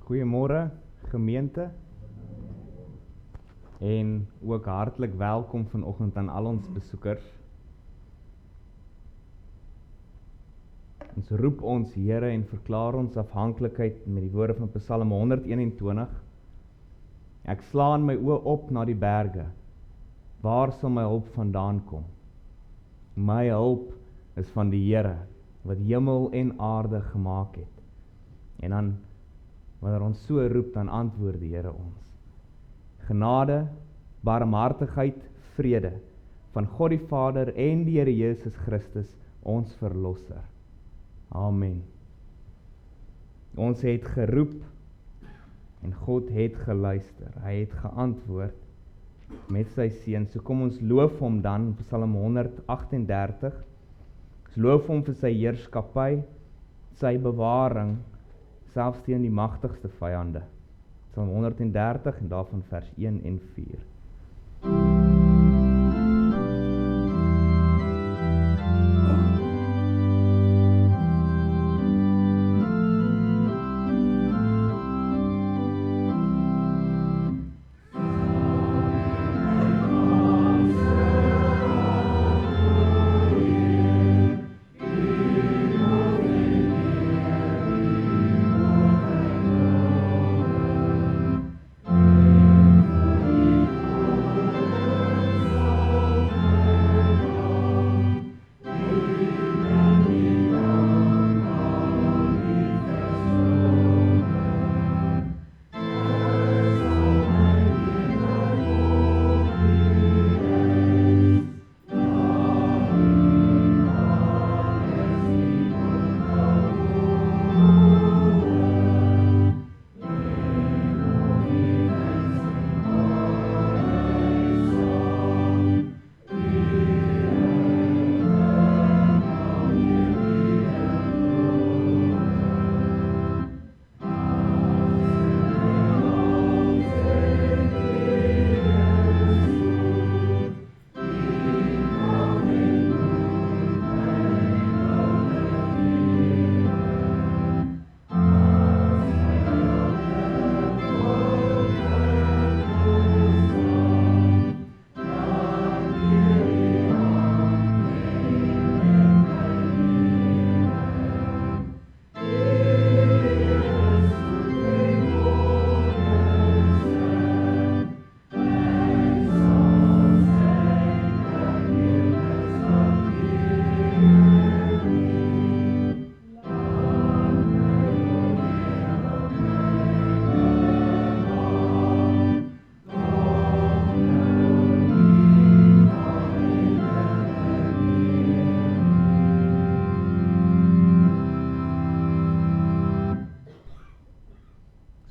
Goeiemôre gemeente en ook hartlik welkom vanoggend aan al ons besoekers. Ons roep ons Here en verklaar ons afhanklikheid met die woorde van Psalm 121. Ek slaan my oë op na die berge. Waar sal my hulp vandaan kom? My hulp is van die Here wat hemel en aarde gemaak het. En dan wanneer ons so roep, dan antwoord die Here ons. Genade, barmhartigheid, vrede van God die Vader en die Here Jesus Christus, ons verlosser. Amen. Ons het geroep en God het geluister. Hy het geantwoord met sy seun. So kom ons loof hom dan, Psalm 138. Ons loof hom vir sy heerskappy, sy bewaring, selfs teen die magtigste vyande. Psalm 130 en daarvan vers 1 en 4.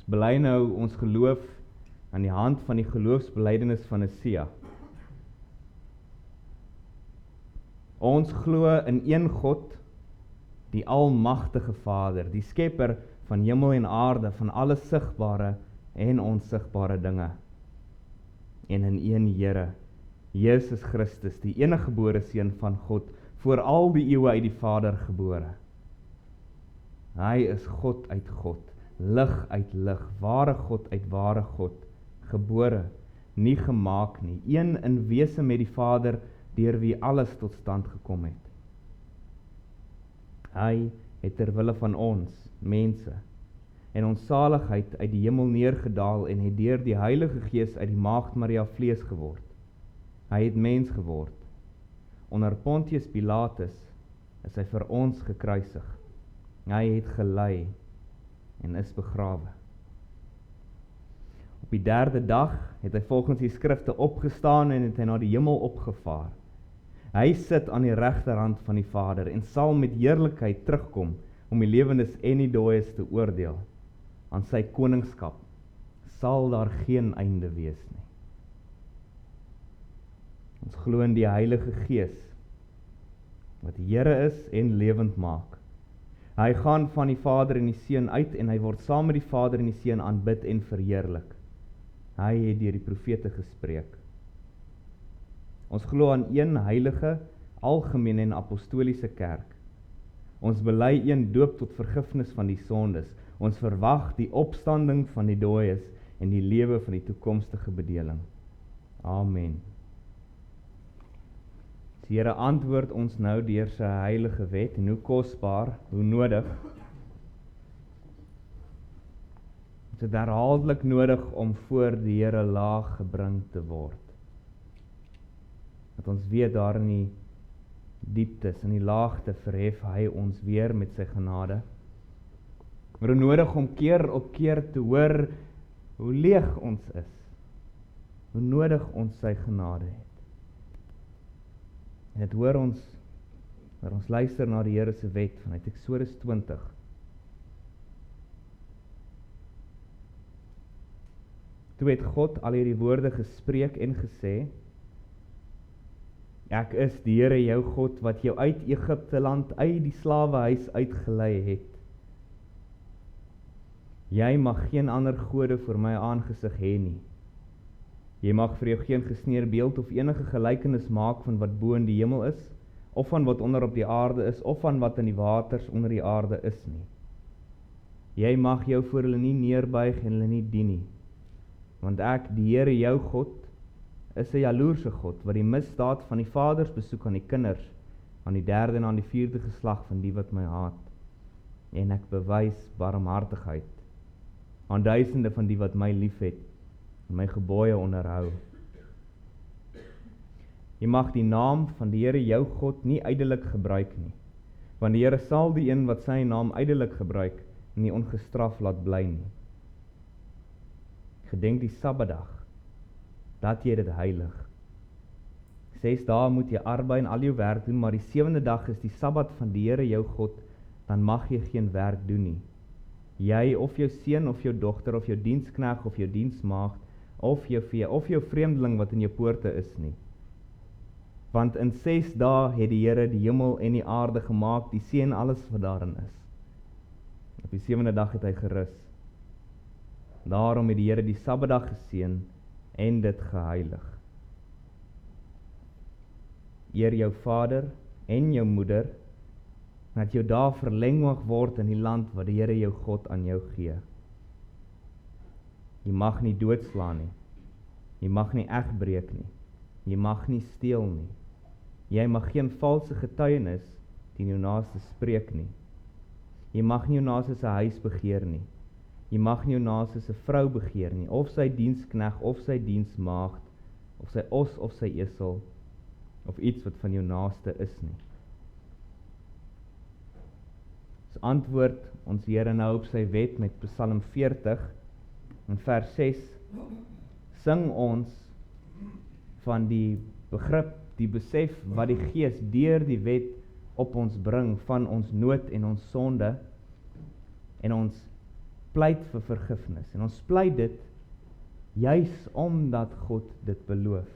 Bely nou ons geloof aan die hand van die geloofsbelijdenis van Nicea. Ons glo in een God, die almagtige Vader, die skepper van hemel en aarde, van alle sigbare en onsigbare dinge. En in een Here, Jesus Christus, die eniggebore seun van God, voor al die eeue uit die Vader gebore. Hy is God uit God, lig uit lig, ware God uit ware God, gebore, nie gemaak nie, een in wese met die Vader, deur wie alles tot stand gekom het. Hy het ter wille van ons, mense, en ons saligheid uit die hemel neergedaal en het deur die Heilige Gees uit die Maagd Maria vlees geword. Hy het mens geword. Onder Pontius Pilatus is hy vir ons gekruisig. Hy het gelei en is begrawe. Op die 3de dag het hy volgens die skrifte opgestaan en het hy na die hemel opgevaar. Hy sit aan die regterhand van die Vader en sal met heerlikheid terugkom om die lewendes en die dooies te oordeel. Aan sy koningskap sal daar geen einde wees nie. Ons glo in die Heilige Gees, wat die Here is en lewend maak. Hy gaan van die Vader en die Seun uit en hy word saam met die Vader en die Seun aanbid en verheerlik. Hy het deur die profete gespreek. Ons glo aan een heilige, algemene en apostoliese kerk. Ons bely een doop tot vergifnis van die sondes. Ons verwag die opstanding van die dooies en die lewe van die toekomstige bedeling. Amen. Die Here antwoord ons nou deur sy heilige wet, en hoe kosbaar, hoe nodig. Ons het herhaaldelik nodig om voor die Here laag gebring te word. Dat ons weet daar in die dieptes, in die laagte verhef hy ons weer met sy genade. Maar nodig om keer op keer te hoor hoe leeg ons is, hoe nodig ons sy genade het. En dit hoor ons, waar ons luister na die Here se wet vanuit Eksodus 20. Toe het God al hierdie woorde gespreek en gesê, ek is die Here jou God, wat jou uit Egipte land, uit die slawehuis uitgelei het. Jy mag geen ander gode voor my aangesig hê nie. Jy mag vir jou geen gesneer beeld of enige gelykenis maak van wat bo in die hemel is, of van wat onder op die aarde is, of van wat in die waters onder die aarde is nie. Jy mag jou voor hulle nie neerbuig en hulle nie dien nie. Want ek, die Here jou God, is 'n jaloerse God, wat die misdaad van die vaders besoek aan die kinders, aan die derde en aan die vierde geslag van die wat my haat. En ek bewys barmhartigheid aan duisende van die wat my liefhet en my gebooie onderhou. Jy mag die naam van die Here jou God nie ydelik gebruik nie, want die Here sal die een wat sy naam ydelik gebruik nie ongestraf laat bly nie. Gedenk die Sabbatdag, dat jy dit heilig. 6 dae moet jy arbei en al jou werk doen, maar die 7de dag is die Sabbat van die Here jou God, dan mag jy geen werk doen nie. Jy of jou seun of jou dogter of jou dienskneg of jou diensmaagd of jou vee of jou vreemdeling wat in jou poorte is nie. Want in 6 dae het die Here die hemel en die aarde gemaak, die see en alles wat daarin is. Op die 7de dag het hy gerus. Daarom het die Here die Sabbatdag geseën en dit geheilig. Eer jou vader en jou moeder, dat jou dae verleng mag word in die land wat die Here jou God aan jou gee. Jy mag nie doodslaan nie. Jy mag nie egbreek nie. Jy mag nie steel nie. Jy mag geen valse getuienis teen jou naaste spreek nie. Jy mag nie jou naaste se huis begeer nie. Jy mag nie jou naaste se vrou begeer nie, of sy dienskneg, of sy diensmaagd, of sy os, of sy esel, of iets wat van jou naaste is nie. Ons antwoord ons Here nou op sy wet met Psalm 40, in vers 6, sing ons van die begrip, die besef wat die Gees deur die wet op ons bring, van ons nood en ons sonde, en ons pleit vir vergifnis. En ons pleit dit juis omdat God dit beloof.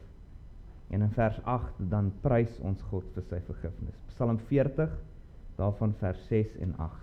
En in vers 8 dan prys ons God vir sy vergifnis. Psalm 40, daarvan vers 6 en 8.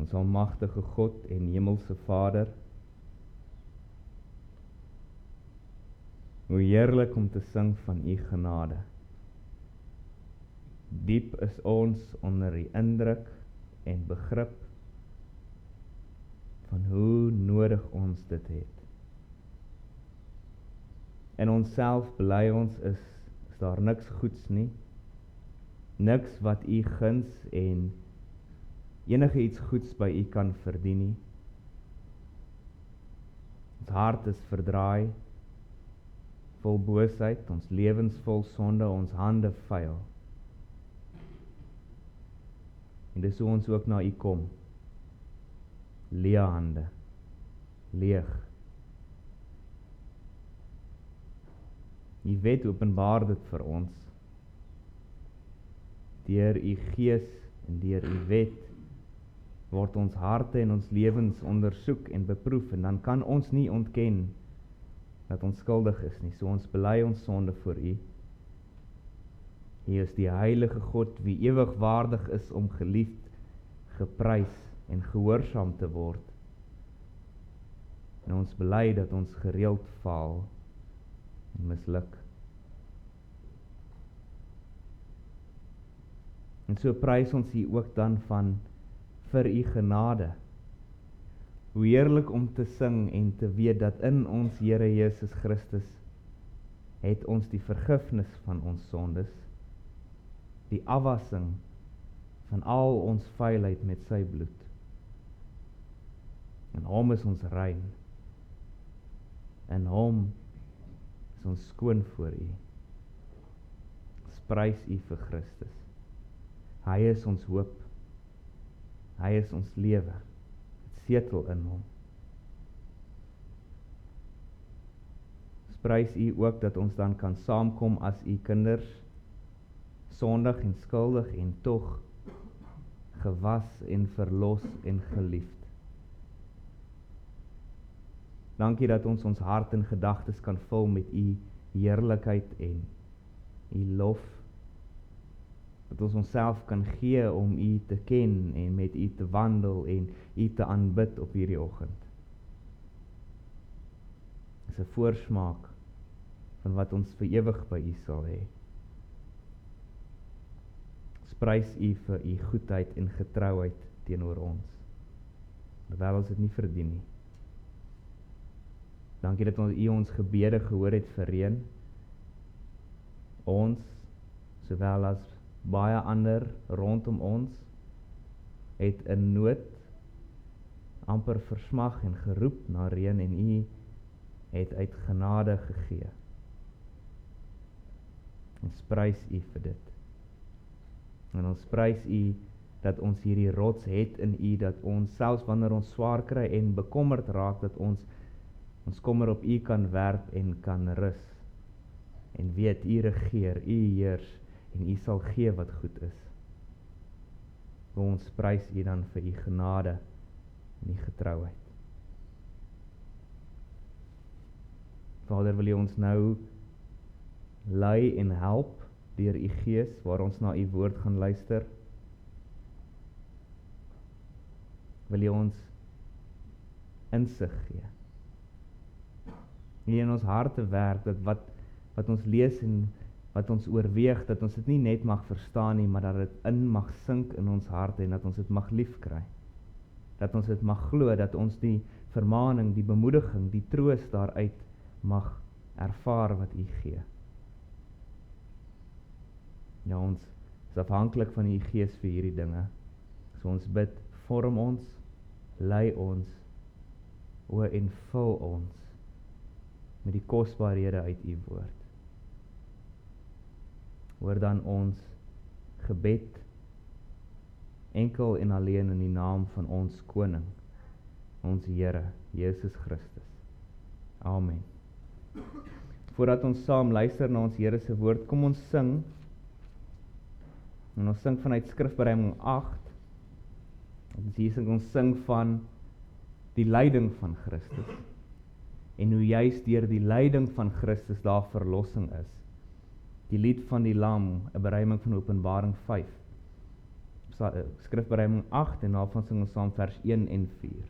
ons almagtige God en hemelse Vader, hoe heerlik om te sing van u genade. Diep is ons onder die indruk en begrip van hoe nodig ons dit het. In onsself bely ons is daar niks goeds nie, niks wat u guns en enige iets goeds by u kan verdien nie. Ons hart is verdraai, vol boosheid, ons lewens vol sonde, ons hande vuil. En dis hoe ons ook na u kom. Leë hande, leeg. U wet openbaar dit vir ons. Deur u Gees en deur u wet word ons harte en ons lewens ondersoek en beproef, en dan kan ons nie ontken dat ons skuldig is nie. So ons bely ons sonde voor u. U is die heilige God, wie ewig waardig is om geliefd, geprys en gehoorsaam te word. En ons bely dat ons gereeld faal en misluk. En so prys ons u ook dan vir u genade. Hoe heerlik om te sing en te weet dat in ons Here Jesus Christus het ons die vergifnis van ons sondes, die afwassing van al ons vuilheid met sy bloed. In hom is ons rein. In hom is ons skoon voor u. Ons prys u vir Christus. Hy is ons hoop. Hy is ons lewe. Het setel in hom. Ons prys u ook dat ons dan kan saamkom as u kinders, sondig en skuldig en tog gewas en verlos en geliefd. Dankie dat ons hart en gedagtes kan vul met u heerlikheid en u lof. Dat ons onsself kan gee om u te ken en met u te wandel en u te aanbid op hierdie oggend. Dis 'n voorsmaak van wat ons vir ewig by u sal hê. Ons prys u vir u goedheid en getrouheid teenoor ons, terwyl ons dit nie verdien nie. Dankie dat u ons gebede gehoor het vir reën. Ons, sowel as baie ander rondom ons, het in nood amper versmag en geroep na reën, en u het uit genade gegee. Ons prys u vir dit. En ons prys u dat ons hierdie rots het in u, dat ons selfs wanneer ons swaar kry en bekommerd raak, dat ons kommer op u kan werp en kan rus. En weet, u regeer, u heers, en u sal gee wat goed is. Ons prys u dan vir u genade en u getrouheid. Vader, wil u ons nou lei en help deur u Gees, waar ons na u woord gaan luister. Wil u ons insig gee. Wil u in ons harte werk, dat wat ons lees en wat ons oorweeg, dat ons dit nie net mag verstaan nie, maar dat dit in mag sink in ons harte, en dat ons dit mag lief kry. Dat ons dit mag glo, dat ons die vermaning, die bemoediging, die troos daaruit mag ervaar wat u gee. Ja, ons is afhanklik van u Gees vir hierdie dinge. So ons bid, vorm ons, lei ons, en vul ons met die kosbaarhede uit u woord. Hoor dan ons gebed enkel en alleen in die naam van ons Koning, ons Here, Jesus Christus. Amen. Voordat ons saam luister na ons Here se woord, kom ons sing. En ons sing vanuit Skrifbereiding 8. Ons sing van die lyding van Christus. En hoe juist deur die lyding van Christus daar verlossing is. Die lied van die Lam, 'n beruiming van Openbaring 5. Skrifbereiding 8 en daarvan sing ons saam vers 1 en 4.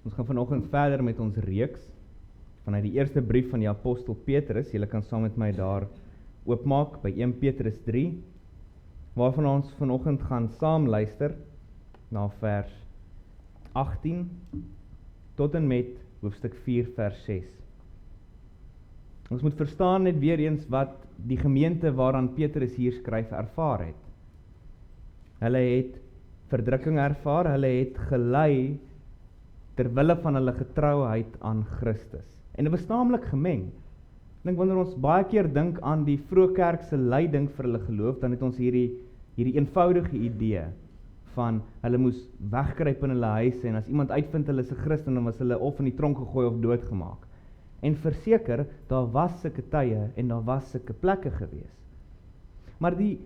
Ons gaan vanoggend verder met ons reeks vanuit die eerste brief van die apostel Petrus. Julle kan saam met my daar oopmaak by 1 Petrus 3, waarvan ons vanoggend gaan saam luister na vers 18 tot en met hoofstuk 4 vers 6. Ons moet verstaan net weer eens wat die gemeente waaraan Petrus hier skryf ervaar het. Hulle het verdrukking ervaar, hulle het gelei terwille van hulle getrouheid aan Christus. En dit was taamlik gemeng. Ek dink wanneer ons baie keer dink aan die vroeë kerk se lyding vir hulle geloof, dan het ons hierdie eenvoudige idee van hulle moes wegkruip in hulle huise en as iemand uitvind hulle is 'n Christen, dan was hulle of in die tronk gegooi of doodgemaak. En verseker, daar was sulke tye en daar was sulke plekke gewees. Maar die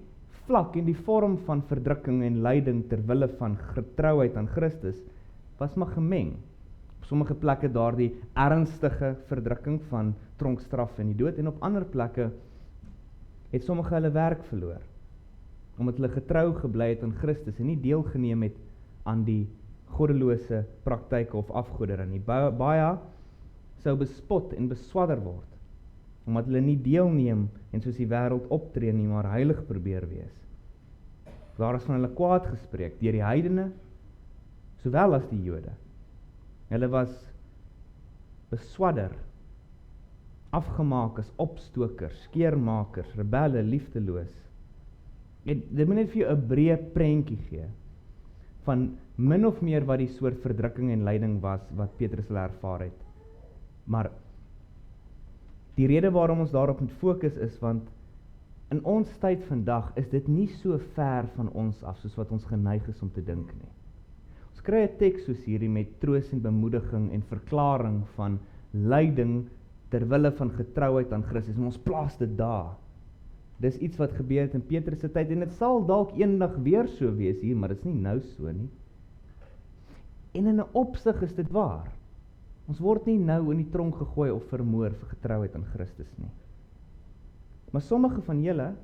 vlak en die vorm van verdrukking en lyding terwille van getrouheid aan Christus was maar gemeng. Op sommige plekke daardie ernstige verdrukking van tronkstraf en die dood, en op ander plekke het sommige hulle werk verloor, omdat hulle getrou gebly het aan Christus en nie deelgeneem het aan die goddelose praktyke of afgoderry nie. Baie sou bespot en beswadder word, omdat hulle nie deelneem en soos die wêreld optree nie, maar heilig probeer wees. Daar is van hulle kwaad gespreek deur die heidene, sowel as die Jode. Hulle was beswadder, afgemaak as opstokers, skeermakers, rebelle, liefdeloos. Dit moet net vir jou 'n breë prentjie gee van min of meer wat die soort verdrukking en lyding was wat Petrus hulle ervaar het. Maar die rede waarom ons daarop moet fokus is want in ons tyd vandag is dit nie so ver van ons af soos wat ons geneig is om te dink nie. Ons kry 'n teks soos hierdie met troos en bemoediging en verklaring van lyding terwille van getrouheid aan Christus, en ons plaas dit daar. Dis iets wat gebeur het in Petrus se tyd, en dit sal dalk eendag weer so wees hier, maar dit is nie nou so nie. En in 'n opsig is dit waar. Ons word nie nou in die tronk gegooi of vermoor vir getrouheid aan Christus nie. Maar sommige van julle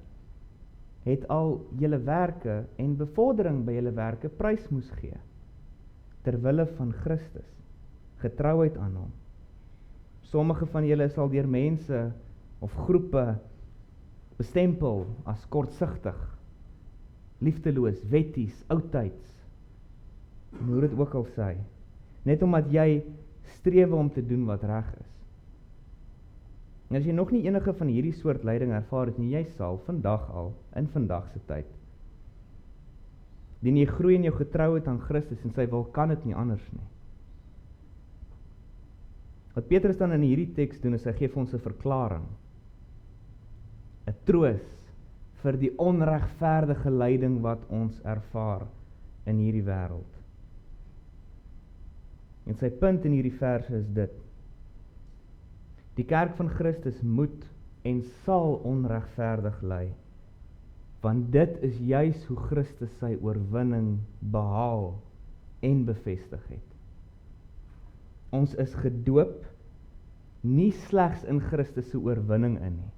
het al julle werke en bevordering by julle werke prys moes gee, terwille van Christus, getrouheid aan hom. Sommige van julle sal deur mense of groepe bestempel as kortsigtig, liefdeloos, wetties, oudtyds, en hoe dit ook al sê, net omdat jy strewe om te doen wat reg is. En as jy nog nie enige van hierdie soort lyding ervaar het nie, jy sal vandag al, in vandag se tyd, dien jy groei in jou getrouheid aan Christus en sy wil, kan dit nie anders nie. Wat Petrus dan in hierdie teks doen, is hy gee vir ons 'n verklaring, 'n troos vir die onregverdige lyding wat ons ervaar in hierdie wêreld. En sy punt in hierdie verse is dit: die kerk van Christus moet en sal onregverdig ly, want dit is juis hoe Christus sy oorwinning behaal en bevestig het. Ons is gedoop, nie slegs in Christus se oorwinning in nie,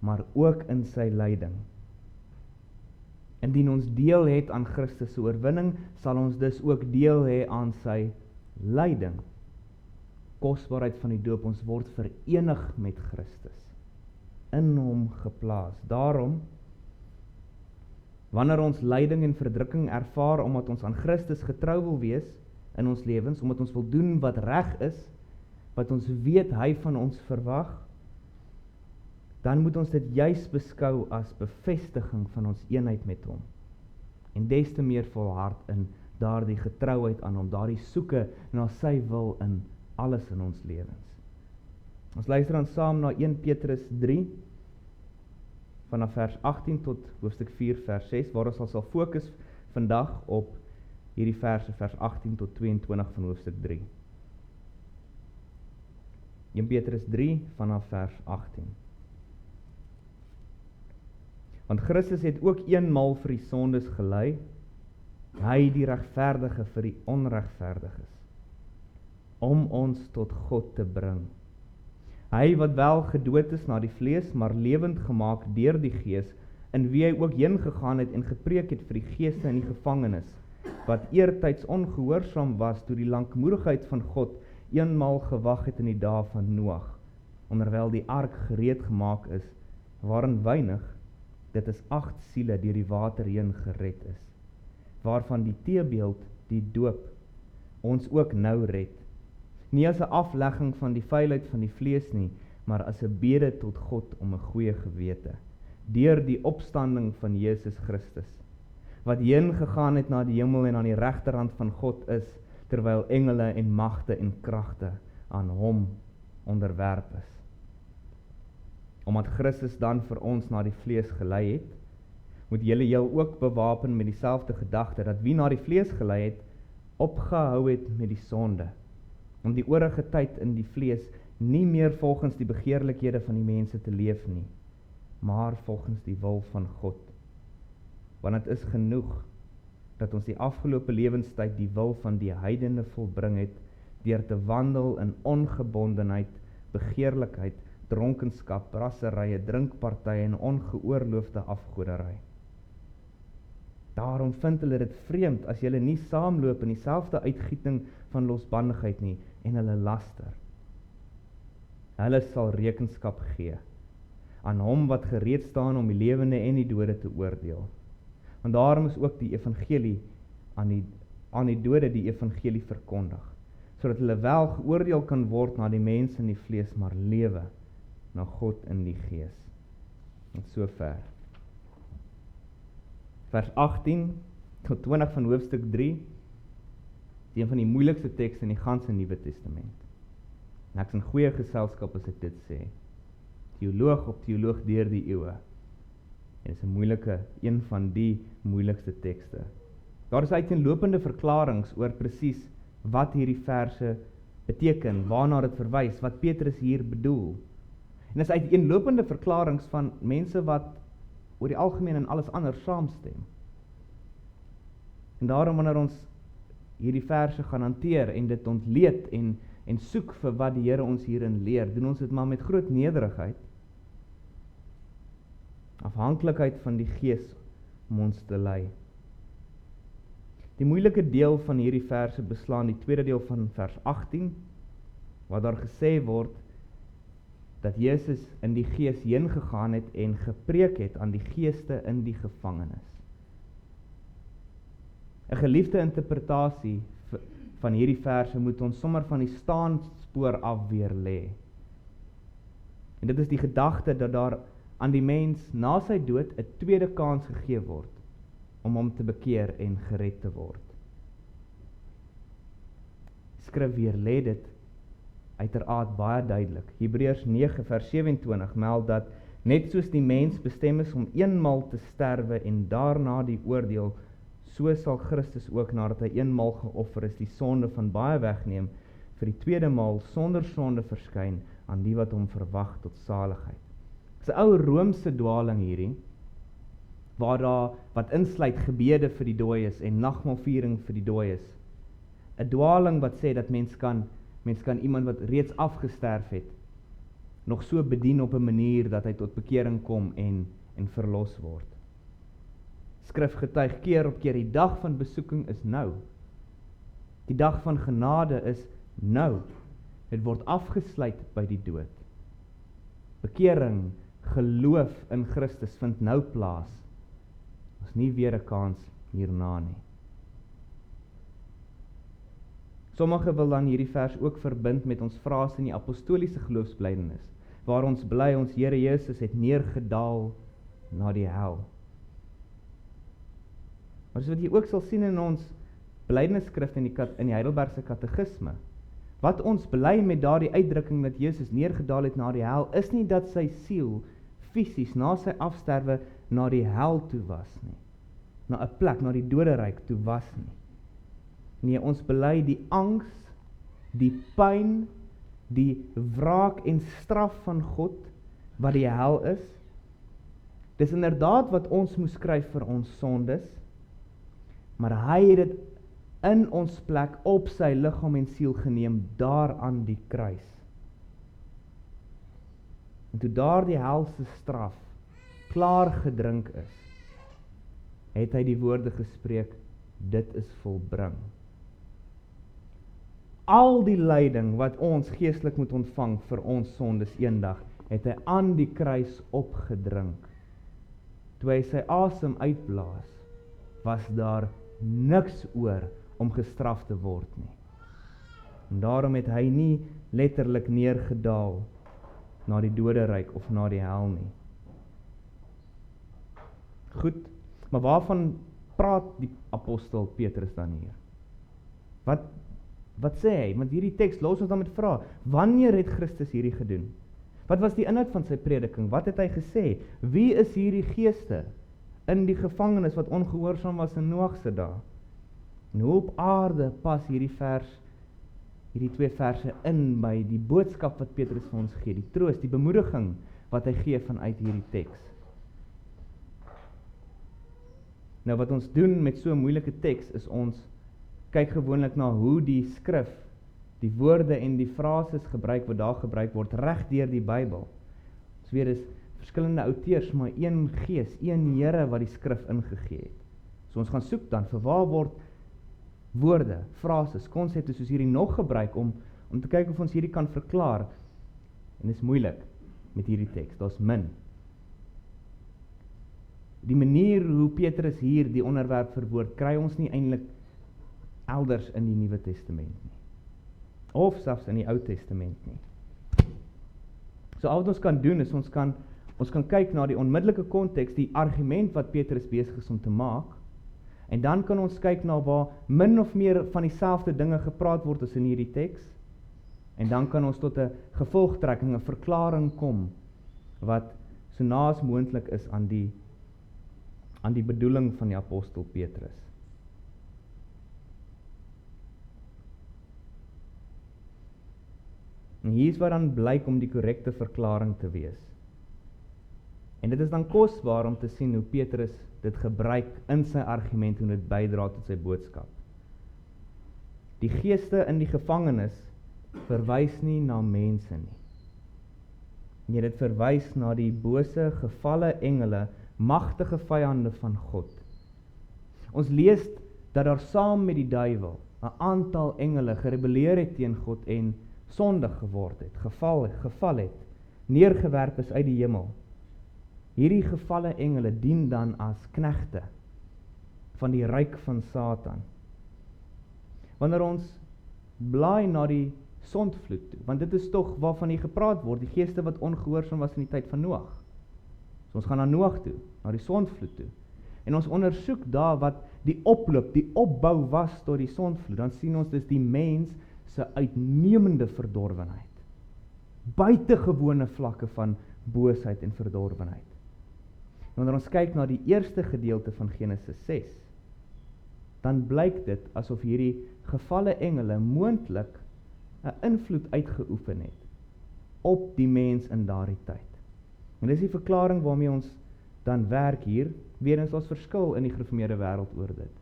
maar ook in sy lyding. Indien ons deel het aan Christus se oorwinning, sal ons dus ook deel hê aan sy lyding. Kosbaarheid van die doop, ons word verenig met Christus, in hom geplaas. Daarom, wanneer ons lyding en verdrukking ervaar, omdat ons aan Christus getrou wil wees in ons lewens, omdat ons wil doen wat reg is, wat ons weet hy van ons verwag, dan moet ons dit juis beskou as bevestiging van ons eenheid met hom. En des te meer volhard in daardie getrouheid aan hom, daardie soeke na sy wil in alles in ons lewens. Ons luister dan saam na 1 Petrus 3, vanaf vers 18 tot hoofstuk 4 vers 6, waar ons sal fokus vandag op hierdie verse, vers 18 tot 22 van hoofstuk 3. 1 Petrus 3 vanaf vers 18. Want Christus het ook eenmaal vir die sondes gely, hy die regverdige vir die onregverdiges, om ons tot God te bring. Hy wat wel gedood is na die vlees, maar lewend gemaak deur die Gees, in wie hy ook heen gegaan het en gepreek het vir die geeste in die gevangenis, wat eertyds ongehoorsaam was toe die lankmoedigheid van God eenmaal gewag het in die dae van Noag, onderwyl die ark gereed gemaak is, waarin weinig, dit is 8 siele deur die water heen gered is, waarvan die teebeeld, die doop, ons ook nou red, nie as 'n aflegging van die vuilheid van die vlees nie, maar as 'n bede tot God om 'n goeie gewete, deur die opstanding van Jesus Christus, wat heen gegaan het na die hemel en aan die regterhand van God is, terwyl engele en magte en kragte aan hom onderwerp is. Omdat Christus dan vir ons na die vlees gelei het, moet julle jou ook bewapen met dieselfde gedagte, dat wie na die vlees gelei het, opgehou het met die sonde, om die oorige tyd in die vlees nie meer volgens die begeerlikhede van die mense te leef nie, maar volgens die wil van God. Want dit is genoeg dat ons die afgelope lewenstyd die wil van die heidene volbring het, deur te wandel in ongebondenheid, begeerlikheid, dronkenskap, rasserye, drinkpartye en ongeoorloofde afgoderry. Daarom vind hulle dit vreemd as julle nie saamloop in dieselfde uitgieting van losbandigheid nie en hulle laster. Hulle sal rekenskap gee aan hom wat gereed staan om die lewende en die dode te oordeel. Want daarom is ook die evangelie aan die dode die evangelie verkondig, sodat hulle wel geoordeel kan word na die mens in die vlees, maar lewe na God in die gees. En so ver. Vers 18 tot 20 van hoofstuk 3 is een van die moeilikste tekste in die ganse Nuwe Testament. En ek is in goeie geselskap as ek dit sê. Teoloog op teoloog deur die eeue. En is 'n moeilike, een van die moeilikste tekste. Daar is uiteenlopende verklaringe oor presies wat hierdie verse beteken, waarna dit verwys, wat Petrus hier bedoel. En is uiteenlopende verklaringe van mense wat oor die algemeen en alles anders saamstem. En daarom wanneer ons hierdie verse gaan hanteer en dit ontleed en soek vir wat die Here ons hierin leer, doen ons dit maar met groot nederigheid, afhanklikheid van die Gees om ons te lei. Die moeilike deel van hierdie verse beslaan die tweede deel van vers 18, waar daar gesê word, dat Jesus in die gees heen gegaan het en gepreek het aan die geeste in die gevangenis. 'n Geliefde interpretasie van hierdie verse moet ons sommer van die staanspoor af weer lê. En dit is die gedagte dat daar aan die mens na sy dood 'n tweede kans gegee word om hom te bekeer en gered te word. Skrif weer lê dit uiteraard baie duidelik. Hebreërs 9 vers 27 meld dat net soos die mens bestem is om eenmal te sterwe en daarna die oordeel, so sal Christus ook nadat hy eenmal geoffer is die sonde van baie wegneem, vir die tweede maal sonder sonde verskyn aan die wat hom verwag tot saligheid. Dis 'n ou Romeinse dwaling hierdie, wat insluit gebede vir die dooies en nagmaalviering vir die dooies. 'n Dwaling wat sê dat mens kan iemand wat reeds afgesterf het, nog so bedien op 'n manier dat hy tot bekering kom en verlos word. Skrif getuig keer op keer, die dag van besoeking is nou. Die dag van genade is nou. Dit word afgesluit by die dood. Bekering, geloof in Christus vind nou plaas. Ons nie weer 'n kans hierna nie. Sommige wil dan hierdie vers ook verbind met ons frase in die apostoliese geloofsbelijdenis, waar ons bly ons Here Jesus het neergedaal na die hel. Maar soos wat jy ook sal sien in ons belydenisskrif in die Heidelbergse katekisme, wat ons bely met daardie uitdrukking dat Jesus neergedaal het na die hel, is nie dat sy siel fisies na sy afsterwe na die hel toe was nie, na 'n plek, na die doderyk toe was nie. Nee, ons bely die angs, die pyn, die wraak en straf van God, wat die hel is. Dis inderdaad wat ons moes skryf vir ons sondes, maar hy het dit in ons plek op sy liggaam en siel geneem, daar aan die kruis. En toe daar die helse straf klaar gedrink is, het hy die woorde gespreek, dit is volbring. Al die lyding wat ons geestelik moet ontvang vir ons sondes eendag, het hy aan die kruis opgedrink. Toe hy sy asem uitblaas, was daar niks oor om gestraf te word nie. En daarom het hy nie letterlik neergedaal na die doderyk of na die hel nie. Goed, maar waarvan praat die apostel Petrus dan hier? Wat sê hy? Want hierdie teks los ons dan met vrae. Wanneer het Christus hierdie gedoen? Wat was die inhoud van sy prediking? Wat het hy gesê? Wie is hierdie geeste in die gevangenis wat ongehoorsaam was in Noag se dae? En hoe op aarde pas hierdie twee verse in by die boodskap wat Petrus vir ons gee, die troos, die bemoediging wat hy gee vanuit hierdie teks? Nou wat ons doen met so 'n moeilike teks is ons kyk gewoonlik na hoe die skrif, die woorde en die frases wat daar gebruik word reg deur die Bybel. Ons weet dis verskillende outeurs, maar een gees, een Here wat die skrif ingegee het. So ons gaan soek dan vir waar word woorde, frases, konsepte soos hierdie nog gebruik om te kyk of ons hierdie kan verklaar. En dit is moeilik met hierdie teks, daar's min. Die manier hoe Petrus hier die onderwerp verwoord, kry ons nie eintlik elders in die Nuwe Testament nie. Of selfs in die Ou Testament nie. So al wat ons kan doen is ons kan kyk na die onmiddellike konteks, die argument wat Petrus besig is om te maak, en dan kan ons kyk na waar min of meer van dieselfde dinge gepraat word as in hierdie teks, en dan kan ons tot 'n gevolgtrekking, 'n verklaring kom, wat so naas moontlik is aan die bedoeling van die apostel Petrus. En hier is wat dan blyk om die korrekte verklaring te wees. En dit is dan kosbaar om te sien hoe Petrus dit gebruik in sy argument en dit bydra tot sy boodskap. Die geeste in die gevangenis verwys nie na mense nie. Nee, dit verwys na die bose, gevalle engele, magtige vyande van God. Ons lees dat daar saam met die duiwel 'n aantal engele gerebelleer het teen God en sondig geword het, geval het, neergewerp is uit die hemel. Hierdie gevalle engele dien dan as knegte van die ryk van Satan. Wanneer ons blaai na die sondvloed toe, want dit is tog waarvan hier gepraat word, die geeste wat ongehoorsaam was in die tyd van Noag. So ons gaan na Noag toe, na die sondvloed toe, en ons ondersoek daar wat die oploop, die opbou was tot die sondvloed, dan sien ons dis die mens se uitnemende verdorwenheid, buitengewone vlakke van boosheid en verdorwenheid. En wanneer ons kyk na die eerste gedeelte van Genesis 6, dan blyk dit asof hierdie gevalle engele moontlik 'n invloed uitgeoefen het op die mens in daardie tyd. En dis die verklaring waarmee ons dan werk hier. Weer eens, daar's verskil in die gereformeerde wêreld oor dit.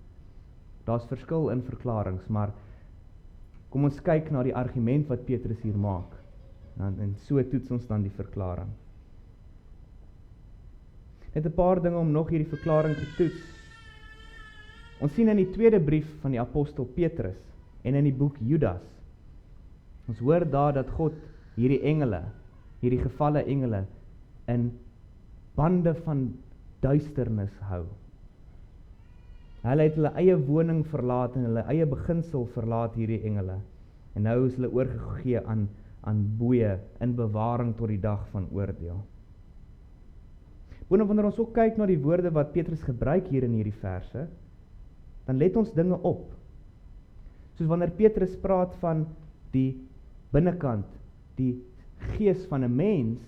Daar's verskil in verklaringe, maar kom ons kyk na die argument wat Petrus hier maak. En so toets ons dan die verklaring. Net 'n paar dinge om nog hierdie verklaring te toets. Ons sien in die tweede brief van die apostel Petrus en in die boek Judas, ons hoor daar dat God hierdie engele, hierdie gevalle engele, in bande van duisternis hou. Hulle het hulle eie woning verlaat en hulle eie beginsel verlaat, hierdie engele, en nou is hulle oorgegee aan boeye in bewaring tot die dag van oordeel. Wanneer ons ook kyk na die woorde wat Petrus gebruik hier in hierdie verse, dan let ons dinge op. Soos wanneer Petrus praat van die binnekant, die gees van 'n mens,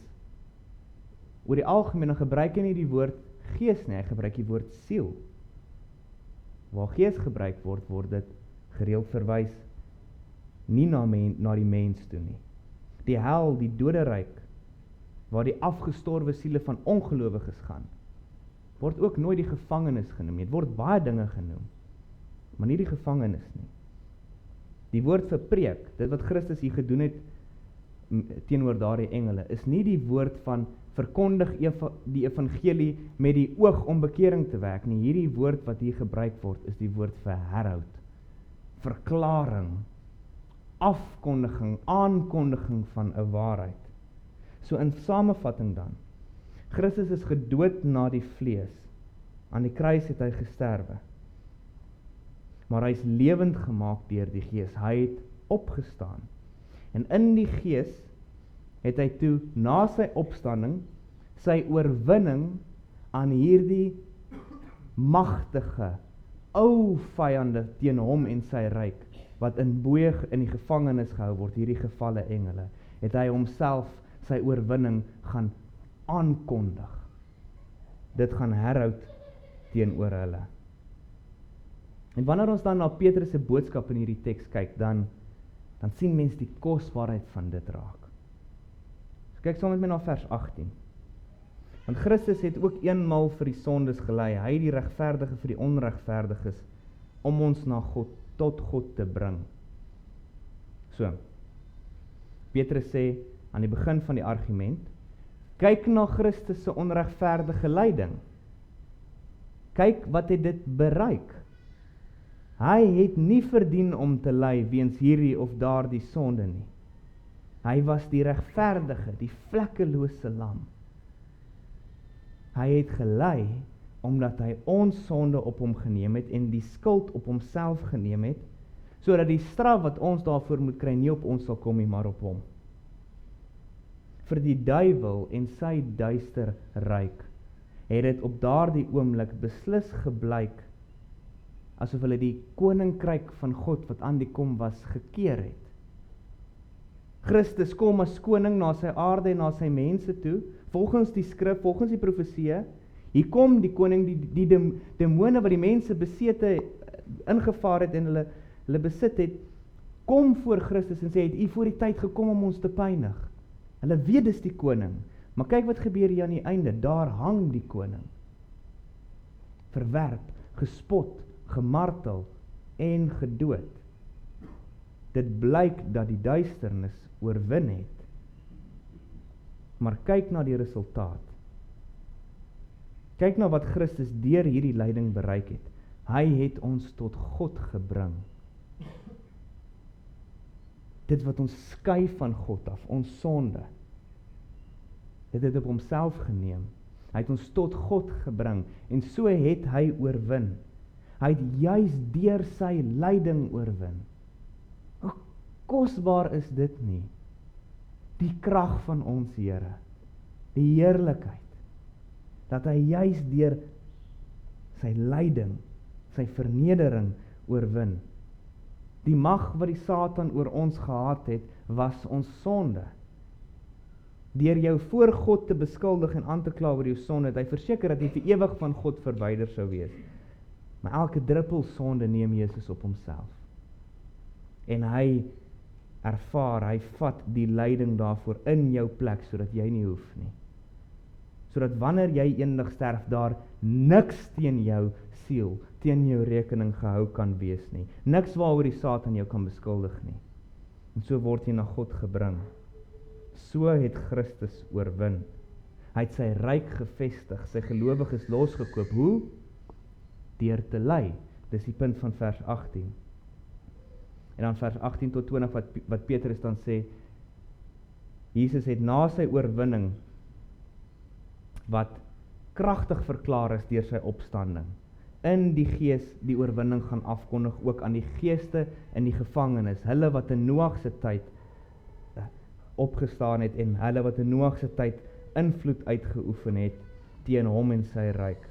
oor die algemeen dan gebruik hy nie die woord gees nie, hy gebruik die woord siel. Waar gees gebruik word, word dit gereeld verwys nie na die mens toe nie. Die hel, die doderyk, waar die afgestorwe siele van ongelowiges gaan, word ook nooit die gevangenis genoem nie. Het word baie dinge genoem, maar nie die gevangenis nie. Die woord vir preek, dit wat Christus hier gedoen het teenoor daardie engele, is nie die woord van verkondig die evangelie met die oog om bekering te werk nie. Hierdie woord wat hier gebruik word, is die woord vir herhoud, verklaring, afkondiging, aankondiging van 'n waarheid. So in samevatting dan, Christus is gedood na die vlees, aan die kruis het hy gesterwe, maar hy is lewend gemaak deur die gees, hy het opgestaan, en in die gees het hy toe, na sy opstanding, sy oorwinning aan hierdie magtige, ou vyande teen hom en sy ryk, wat in boeye in die gevangenis gehou word, hierdie gevalle engele, het hy homself sy oorwinning gaan aankondig. Dit gaan herhoud teenoor hulle. En wanneer ons dan na Petrus se boodskap in hierdie teks kyk, dan sien mens die kosbaarheid van dit raak. So kyk saam met my na vers 18. Want Christus het ook eenmaal vir die sondes gelei, hy die regverdige vir die onregverdiges, om ons na God, tot God te bring. So, Petrus sê aan die begin van die argument, kyk na Christus se onregverdige lyding. Kyk wat het dit bereik. Hy het nie verdien om te ly weens hierdie of daardie sonde nie. Hy was die regverdige, die vlekkelose lam. Hy het gely omdat hy ons sonde op hom geneem het en die skuld op homself geneem het, sodat die straf wat ons daarvoor moet kry nie op ons sal kom nie, maar op hom. Vir die duiwel en sy duister ryk het dit op daardie oomblik beslis geblyk asof hulle die koninkryk van God wat aan die kom was gekeer het. Christus kom as koning na sy aarde en na sy mense toe, volgens die skrif, volgens die profeseë. Hier kom die koning, die demone wat die mense besete ingevaar het en hulle besit het, kom voor Christus en sê, het u voor die tyd gekom om ons te pynig. Hulle weet dis die koning, maar kyk wat gebeur hier aan die einde, daar hang die koning. Verwerp, gespot, gemartel en gedood. Dit blyk dat die duisternis oorwin het. Maar kyk na die resultaat. Kyk na wat Christus deur hierdie lyding bereik het. Hy het ons tot God gebring. Dit wat ons skei van God af, ons sonde. het op homself geneem. Hy het ons tot God gebring, en so het hy oorwin. Hy het juis deur sy lyding oorwin. Hoe kosbaar is dit nie? Die krag van ons Here, die heerlikheid, dat hy juis deur sy lyding, sy vernedering oorwin. Die mag wat die Satan oor ons gehad het, was ons sonde. Deur jou voor God te beskuldig en aan te kla oor jou sonde, het hy verseker dat jy vir ewig van God verwyder sou wees. Maar elke druppel sonde neem Jesus op homself. En hy ervaar, hy vat die lyding daarvoor in jou plek, sodat jy nie hoef nie. Sodat wanneer jy eendag sterf, daar niks teen jou siel, teen jou rekening gehou kan wees nie. Niks waaroor die Satan jou kan beskuldig nie. En so word jy na God gebring. So het Christus oorwin. Hy het sy ryk gevestig, sy gelowiges losgekoop. Hoe? Deur te ly. Dis die punt van vers 18. En dan vers 18 tot 20 wat Petrus dan sê, Jesus het na sy oorwinning, wat kragtig verklaar is deur sy opstanding, in die gees die oorwinning gaan afkondig, ook aan die geeste in die gevangenis, hulle wat in Noag se tyd opgestaan het, en hulle wat in Noag se tyd invloed uitgeoefen het, teen hom en sy ryk.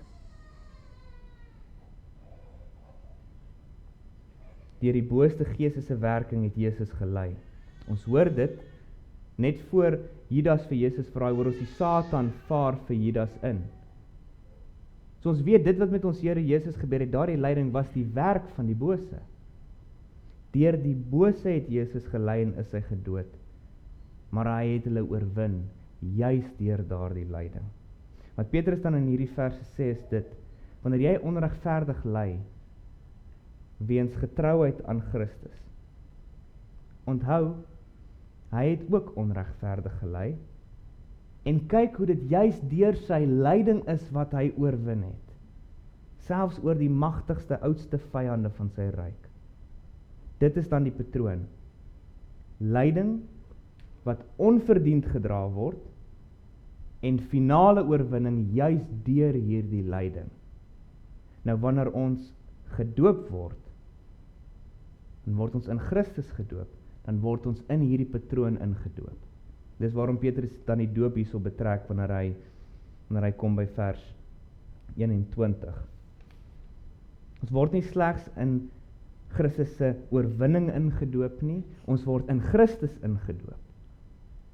Deur die booste geeste se werking het Jesus gelei. Ons hoor dit, net voor Judas vir Jesus vraai, hoor ons die Satan vaar vir Judas in. So ons weet, dit wat met ons Here Jesus gebeur het, daardie lyding was die werk van die bose. Deur die bose het Jesus gelei en is hy gedood. Maar hy het hulle oorwin, juis deur daardie lyding. Wat Petrus dan in hierdie verse sê is dit, wanneer jy onregverdig ly, weens getrouheid aan Christus. Onthou, hy het ook onregverdig gely, en kyk hoe dit juis deur sy lyding is wat hy oorwin het, selfs oor die magtigste, oudste vyande van sy ryk. Dit is dan die patroon. Lyding wat onverdiend gedra word, en finale oorwinning juis deur hierdie lyding. Nou wanneer ons gedoop word, dan word ons in Christus gedoop, dan word ons in hierdie patroon ingedoop. Dis waarom Petrus dan die doop hierso betrek, wanneer hy kom by vers 21. Ons word nie slegs in Christus se oorwinning ingedoop nie, ons word in Christus ingedoop.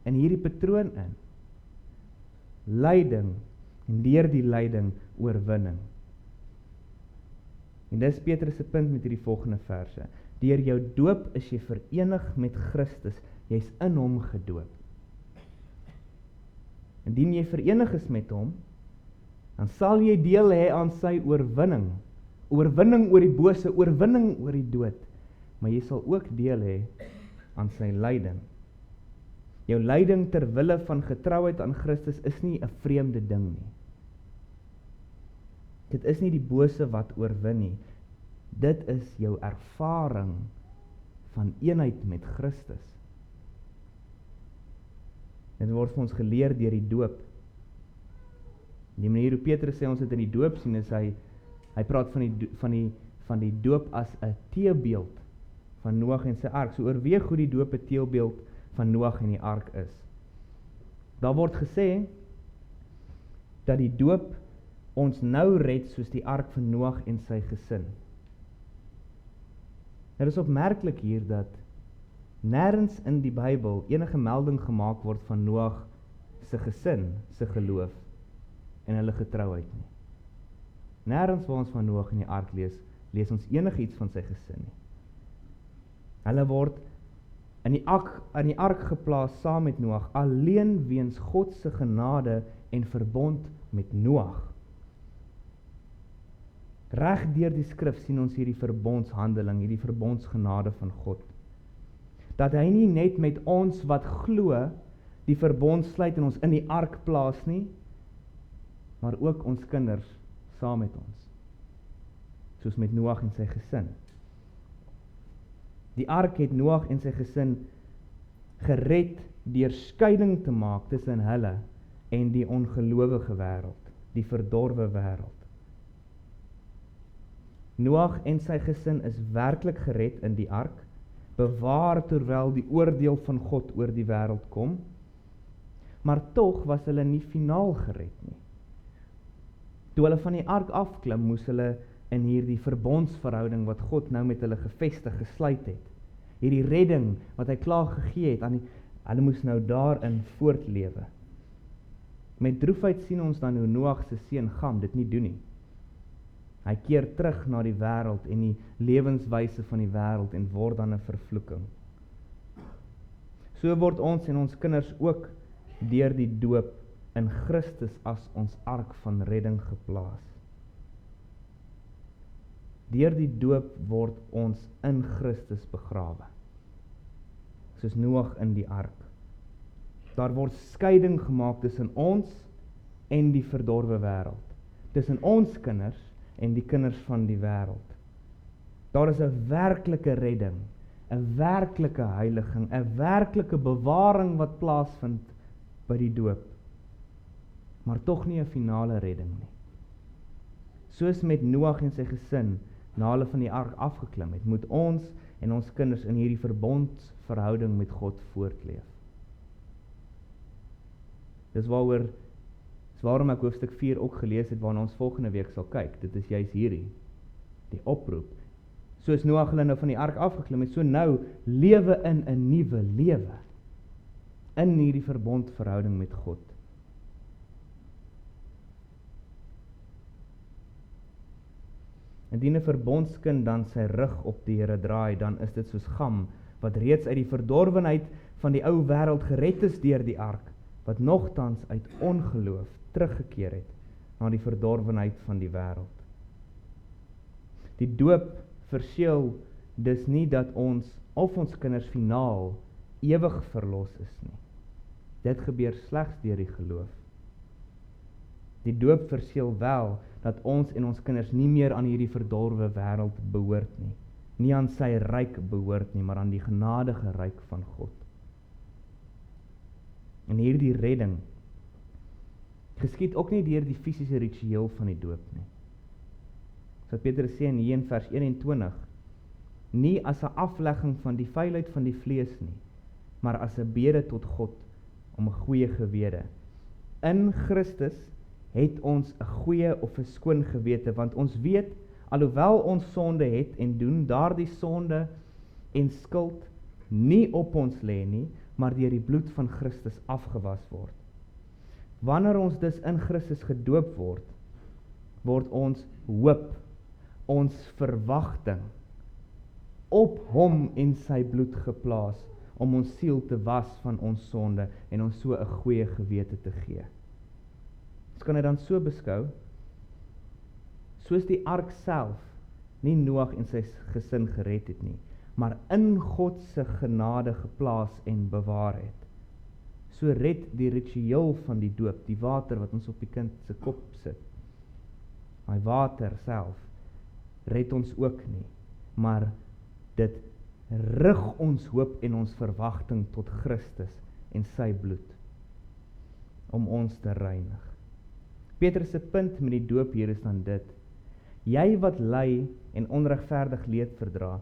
In hierdie patroon in. Lyding, en deur die lyding oorwinning. En dis Petrus se punt met hierdie volgende verse. Deur jou doop is jy verenig met Christus, jy's in hom gedoop. Indien jy verenig is met hom, dan sal jy deel hê aan sy oorwinning. Oorwinning oor die bose, oorwinning oor die dood. Maar jy sal ook deel hê aan sy lyding. Jou lyding ter wille van getrouheid aan Christus is nie 'n vreemde ding nie. Dit is nie die bose wat oorwin nie. Dit is jou ervaring van eenheid met Christus. Dit word vir ons geleer deur die doop. Die manier hoe Petrus sê ons het in die doop sien, is hy praat van die doop as 'n teebeeld van Noag en sy ark. So oorweeg hoe die doop 'n teebeeld van Noag en die ark is. Daar word gesê dat die doop ons nou red soos die ark van Noag en sy gesin. Het is opmerklik hier dat nêrens in die Bybel enige melding gemaak word van Noag se gesin, se geloof en hulle getrouheid nie. Nêrens waar ons van Noag en die ark lees ons enigiets van sy gesin nie. Hulle word in die ark geplaas saam met Noag, alleen weens God se genade en verbond met Noag. Reg deur die skrif sien ons hierdie verbondshandeling, hierdie verbondsgenade van God. Dat hy nie net met ons wat glo die verbond sluit en ons in die ark plaas nie, maar ook ons kinders saam met ons. Soos met Noag en sy gesin. Die ark het Noag en sy gesin gered deur skeiding te maak tussen hulle en die ongelowige wêreld, die verdorwe wêreld. Noag en sy gesin is werklik gered in die ark, bewaar terwyl die oordeel van God oor die wêreld kom, maar tog was hulle nie finaal gered nie. Toe hulle van die ark afklim, moes hulle in hierdie verbondsverhouding wat God nou met hulle gevestig gesluit het, hierdie redding wat hy klaar gegee het, hulle moes nou daarin voortlewe. Met droefheid sien ons dan hoe Noag se seun Gam dit nie doen nie. Hy keer terug na die wêreld en die lewenswyse van die wêreld en word dan 'n vervloeking. So word ons en ons kinders ook deur die doop in Christus as ons ark van redding geplaas. Deur die doop word ons in Christus begrawe, soos Noag in die ark. Daar word skeiding gemaak tussen ons en die verdorwe wêreld, tussen ons kinders en die kinders van die wêreld. Daar is 'n werklike redding, 'n werklike heiliging, 'n werklike bewaring wat plaasvind by die doop, maar tog nie 'n finale redding nie. Soos met Noag en sy gesin, na hulle van die ark afgeklim het, moet ons en ons kinders in hierdie verbondsverhouding met God voortleef. Dis waarom ek hoofstuk 4 ook gelees het, waarna ons volgende week sal kyk. Dit is juis hierdie, die oproep. Soos Noag hulle nou van die ark afgeklim het, so nou lewe in 'n nuwe lewe, in hierdie verbondverhouding met God. Indien 'n verbondskind dan sy rug op die Here draai, dan is dit soos Gam, wat reeds uit die verdorwenheid van die ou wêreld gered is deur die ark, wat nogtans uit ongeloof teruggekeer het na die verdorwenheid van die wêreld. Die doop verseël dus nie dat ons of ons kinders finaal ewig verlos is nie. Dit gebeur slegs deur die geloof. Die doop verseël wel dat ons en ons kinders nie meer aan hierdie verdorwe wêreld behoort nie. Nie aan sy ryk behoort nie, maar aan die genadige ryk van God. En hierdie redding geskied ook nie deur die fisiese ritueel van die doop nie. So Petrus sê in vers 21, nie as 'n aflegging van die vuilheid van die vlees nie, maar as 'n bede tot God om 'n goeie gewete. In Christus het ons 'n goeie of 'n skoon gewete, want ons weet, alhoewel ons sonde het en doen, daardie sonde en skuld nie op ons lê nie, maar deur die bloed van Christus afgewas word. Wanneer ons dus in Christus gedoop word, word ons hoop, ons verwagting op hom en sy bloed geplaas, om ons siel te was van ons sonde en ons so 'n goeie gewete te gee. Ons kan dit dan so beskou, soos die ark self nie Noag en sy gesin gered het nie, maar in God se genade geplaas en bewaar het. So red die ritueel van die doop, die water wat ons op die kind se kop sit, my water self, red ons ook nie, maar dit rig ons hoop en ons verwagting tot Christus en sy bloed, om ons te reinig. Petrus se punt met die doop hier is dan dit, jy wat ly en onregverdig leed verdra,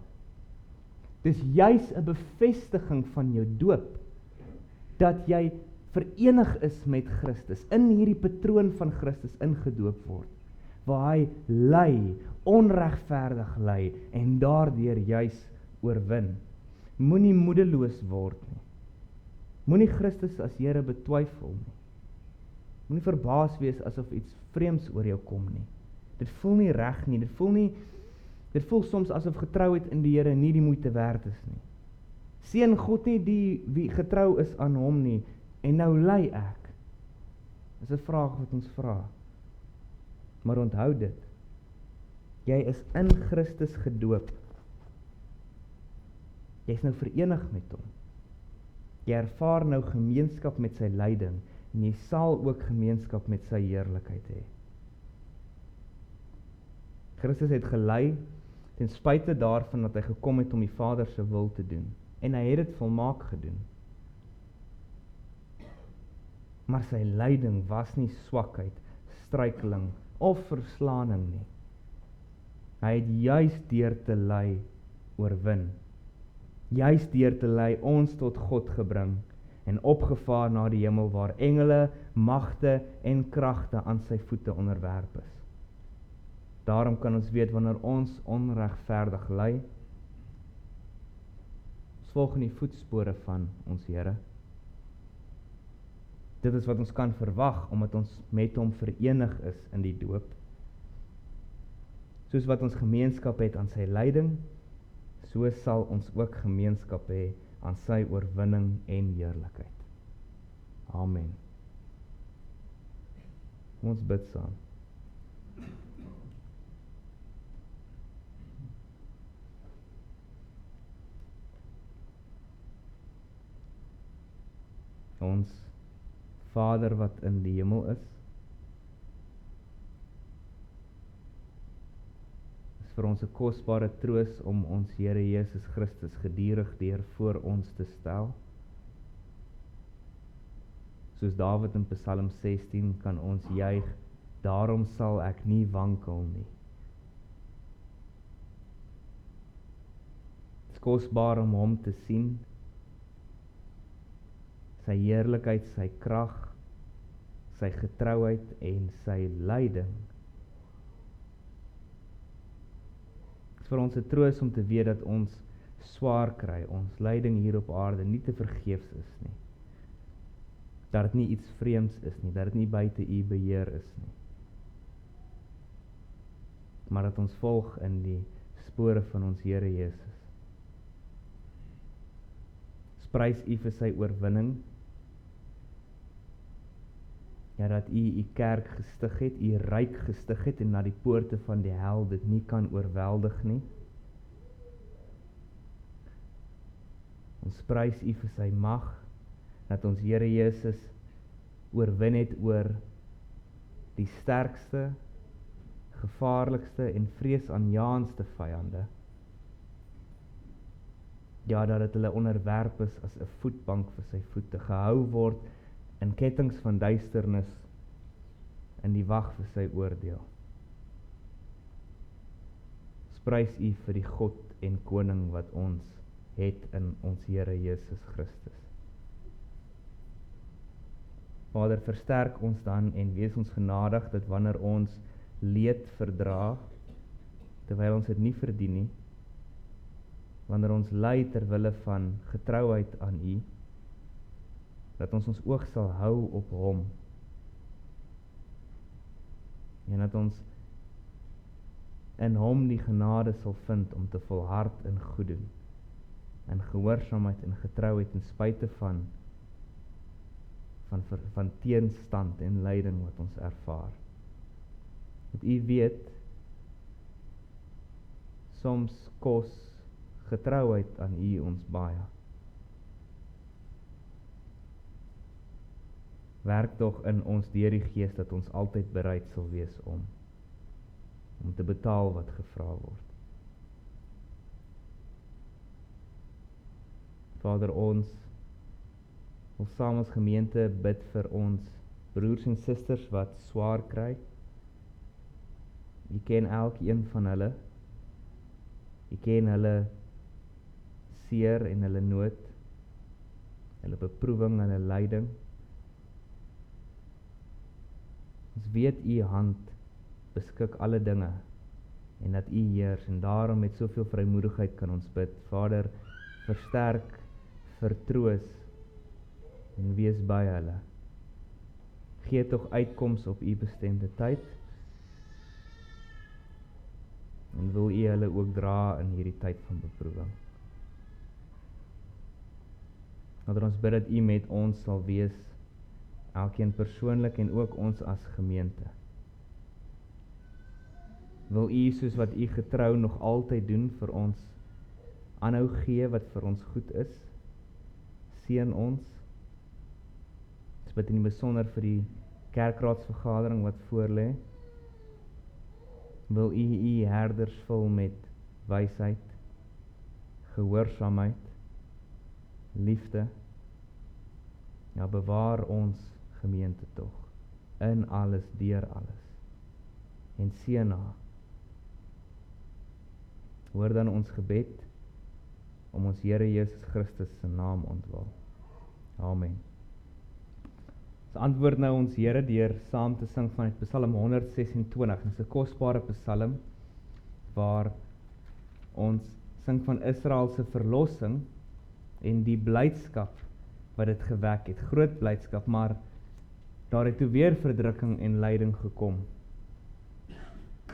dis juis 'n bevestiging van jou doop, dat jy verenig is met Christus, in hierdie patroon van Christus ingedoop word, waar hy ly, onregverdig ly, en daardeur juis oorwin. Moenie moedeloos word nie. Moenie Christus as Here betwyfel nie. Moenie verbaas wees asof iets vreemds oor jou kom nie. Dit voel nie reg nie, dit voel soms asof getrouheid in die Here nie die moeite werd is nie. Seën God nie die wie getrou is aan hom nie, en nou ly ek. Dis 'n vraag wat ons vra. Maar onthou dit, jy is in Christus gedoop. Jy is nou verenig met hom. Jy ervaar nou gemeenskap met sy lyding, en jy sal ook gemeenskap met sy heerlikheid hê. Christus het gely, ten spyte daarvan dat hy gekom het om die Vader se wil te doen, en hy het dit volmaak gedoen. Maar sy lyding was nie swakheid, struikeling of verslaaning nie. Hy het juis deur te ly oorwin. Juis deur te ly ons tot God gebring en opgevaar na die hemel waar engele, magte en kragte aan sy voete onderwerp is. Daarom kan ons weet wanneer ons onregverdig ly, ons volg in die voetspore van ons Here. Dit is wat ons kan verwag, omdat ons met hom verenig is in die doop. Soos wat ons gemeenskap het aan sy lyding, so sal ons ook gemeenskap hê aan sy oorwinning en heerlikheid. Amen. Kom ons bid saam. Ons Vader wat in die hemel is vir ons 'n kosbare troos om ons Here Jesus Christus gedurig deur voor ons te stel. Soos Dawid in Psalm 16 kan ons juig, daarom sal ek nie wankel nie. Dit is kosbaar om hom te sien, sy heerlikheid, sy krag, sy getrouheid en sy lyding. Dit is vir ons 'n troos om te weet dat ons swaar kry, ons lyding hier op aarde nie te vergeefs is nie. Dat dit nie iets vreemds is nie, dat dit nie buite u beheer is nie. Maar dat ons volg in die spore van ons Here Jesus. Ons prys u vir sy oorwinning. Ja, dat u kerk gestig het, u ryk gestig het en na die poorte van die hel dit nie kan oorweldig nie. Ons prys u vir sy mag, dat ons Here Jesus oorwin het oor die sterkste, gevaarlikste en vreesaanjaendste vyande. Ja, dat dit hulle onderwerp is as 'n voetbank vir sy voete, gehou word in kettinge van duisternis in die wag vir sy oordeel. Ons prys u vir die God en Koning wat ons het in ons Here Jesus Christus. Vader, versterk ons dan en wees ons genadig dat wanneer ons leed verdra, terwyl ons dit nie verdien nie, wanneer ons ly ter wille van getrouheid aan u, dat ons oog sal hou op hom, en dat ons in hom die genade sal vind om te volhard in goed doen, in gehoorsaamheid en getrouheid ten spyte van teenstand en lyding wat ons ervaar. Want u weet, soms kos getrouheid aan u ons baie. Werk tog in ons deur die Gees dat ons altyd bereid sal wees om te betaal wat gevra word. Vader, ons wil saam as gemeente bid vir ons broers en susters wat swaar kry. U ken elkeen van hulle. U ken hulle seer en hulle nood, hulle beproewing, hulle lyding. Ons weet u hand beskik alle dinge en dat u heers, en daarom met soveel vrymoedigheid kan ons bid. Vader, versterk, vertroos en wees by hulle. Gee tog uitkoms op u bestemde tyd en wil u hulle ook dra in hierdie tyd van beproewing. Vader, ons bid dat u met ons sal wees, elkeen persoonlik en ook ons as gemeente. Wil u, soos wat u getrou nog altyd doen, vir ons aanhou gee wat vir ons goed is. Seën ons. Ons bid in die besonder vir die kerkraadsvergadering wat voorlê. Wil u herders vul met wysheid, gehoorsaamheid, liefde. Ja, bewaar ons gemeente tog, in alles, deur alles, en seën haar. Hoor dan ons gebed, om ons Here Jesus Christus se naam ontwil. Amen. Ons antwoord nou ons Here deur saam te sing van Psalm 126. Dit is 'n kosbare psalm waar ons sing van Israel se verlossing en die blydskap wat dit gewek het. Groot blydskap, maar daar het toe weer verdrukking en lyding gekom.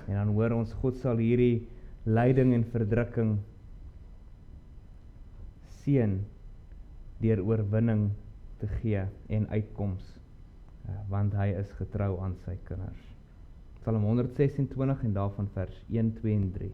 En dan hoor ons God sal hierdie lyding en verdrukking seën deur oorwinning te gee en uitkoms, want hy is getrou aan sy kinders. Psalm 126 en daarvan vers 1, 2 en 3.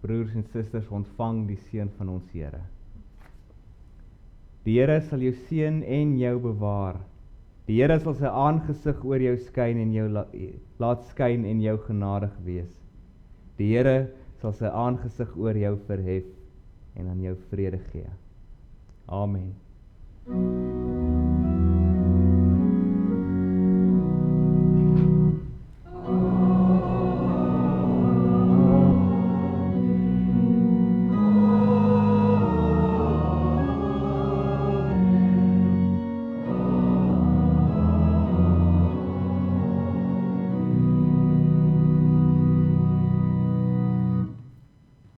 Broers en susters, ontvang die seën van ons Here. Die Here sal jou seën en jou bewaar. Die Here sal sy aangesig oor jou skyn en jou laat skyn en jou genadig wees. Die Here sal sy aangesig oor jou verhef en aan jou vrede gee. Amen.